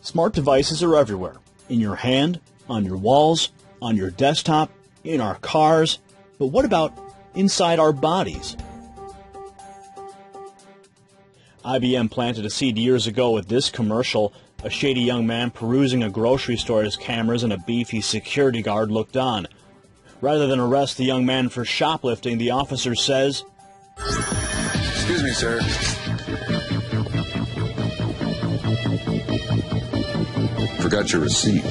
Smart devices are everywhere, in your hand, on your walls, on your desktop, in our cars. But what about inside our bodies? IBM planted a seed years ago with this commercial. A shady young man perusing a grocery store's cameras and a beefy security guard looked on. Rather than arrest the young man for shoplifting, the officer says, "Excuse me, sir. Forgot your receipt."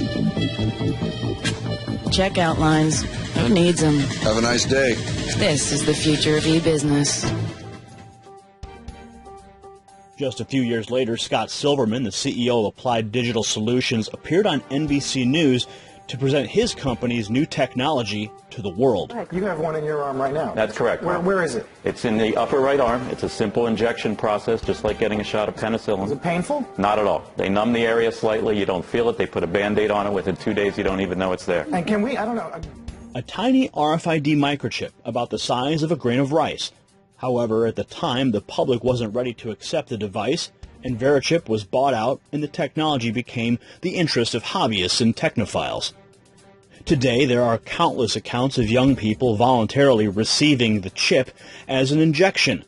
Checkout lines. Who needs them? Have a nice day. This is the future of e-business. Just a few years later, Scott Silverman, the CEO of Applied Digital Solutions, appeared on NBC News to present his company's new technology to the world. You have one in your arm right now. That's correct. Where is it? It's in the upper right arm. It's a simple injection process, just like getting a shot of penicillin. Is it painful? Not at all. They numb the area slightly. You don't feel it. They put a Band-Aid on it. Within 2 days, you don't even know it's there. And can we, I don't know. A tiny RFID microchip about the size of a grain of rice. However, at the time, the public wasn't ready to accept the device, and Verichip was bought out, and the technology became the interest of hobbyists and technophiles. Today, there are countless accounts of young people voluntarily receiving the chip as an injection.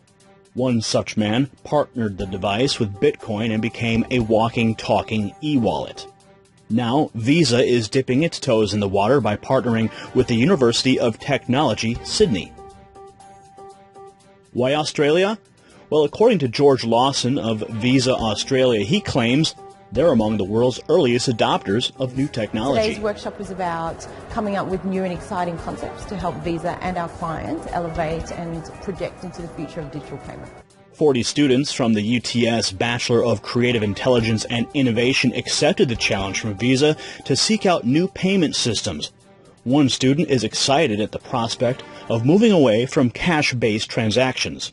One such man partnered the device with Bitcoin and became a walking, talking e-wallet. Now, Visa is dipping its toes in the water by partnering with the University of Technology, Sydney. Why Australia? Well, according to George Lawson of Visa Australia, he claims they're among the world's earliest adopters of new technology. Today's workshop was about coming up with new and exciting concepts to help Visa and our clients elevate and project into the future of digital payment. 40 students from the UTS Bachelor of Creative Intelligence and Innovation accepted the challenge from Visa to seek out new payment systems. One student is excited at the prospect of moving away from cash-based transactions.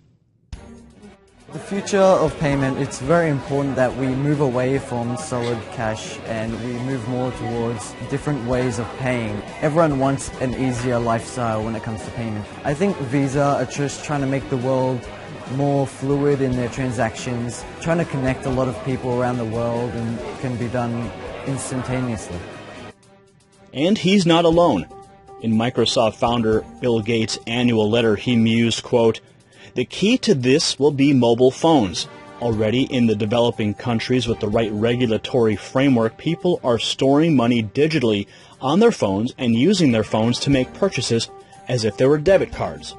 The future of payment, it's very important that we move away from solid cash and we move more towards different ways of paying. Everyone wants an easier lifestyle when it comes to payment. I think Visa are just trying to make the world more fluid in their transactions, trying to connect a lot of people around the world, and it can be done instantaneously. And he's not alone. In Microsoft founder Bill Gates' annual letter, he mused, quote, "The key to this will be mobile phones. Already in the developing countries with the right regulatory framework, people are storing money digitally on their phones and using their phones to make purchases as if they were debit cards."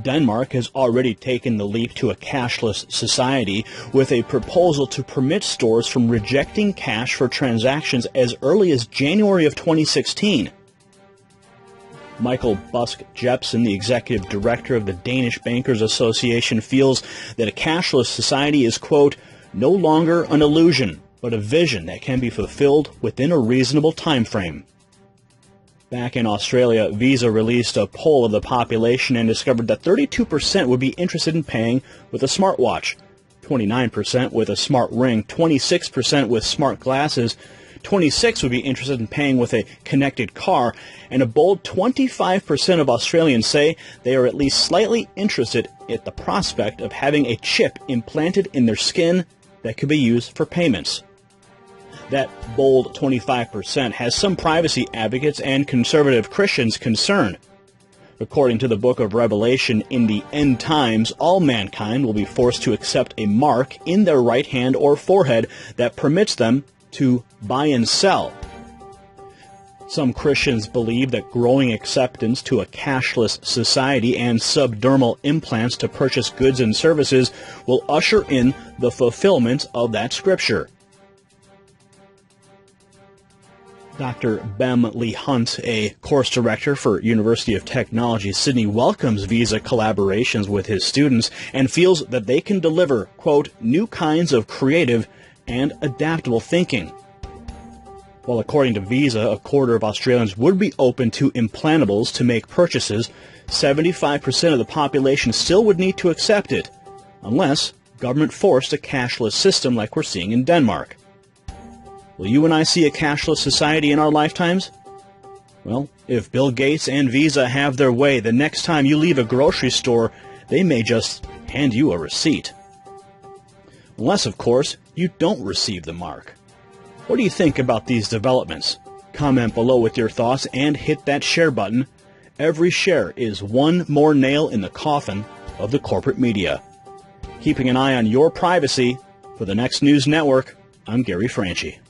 Denmark has already taken the leap to a cashless society with a proposal to permit stores from rejecting cash for transactions as early as January of 2016. Michael Busk-Jepsen, the executive director of the Danish Bankers Association, feels that a cashless society is, quote, "no longer an illusion, but a vision that can be fulfilled within a reasonable time frame." Back in Australia, Visa released a poll of the population and discovered that 32% would be interested in paying with a smartwatch, 29% with a smart ring, 26% with smart glasses, 26% would be interested in paying with a connected car, and a bold 25% of Australians say they are at least slightly interested at the prospect of having a chip implanted in their skin that could be used for payments. That bold 25% has some privacy advocates and conservative Christians concerned. According to the book of Revelation, in the end times, all mankind will be forced to accept a mark in their right hand or forehead that permits them to buy and sell. Some Christians believe that growing acceptance to a cashless society and subdermal implants to purchase goods and services will usher in the fulfillment of that scripture. Dr. Bem Lee Hunt, a course director for University of Technology, Sydney, welcomes Visa collaborations with his students and feels that they can deliver, quote, "new kinds of creative and adaptable thinking." While according to Visa, a quarter of Australians would be open to implantables to make purchases, 75% of the population still would need to accept it, unless government forced a cashless system like we're seeing in Denmark. Will you and I see a cashless society in our lifetimes? Well, if Bill Gates and Visa have their way, the next time you leave a grocery store, they may just hand you a receipt. Unless, of course, you don't receive the mark. What do you think about these developments? Comment below with your thoughts and hit that share button. Every share is one more nail in the coffin of the corporate media. Keeping an eye on your privacy. For the Next News Network, I'm Gary Franchi.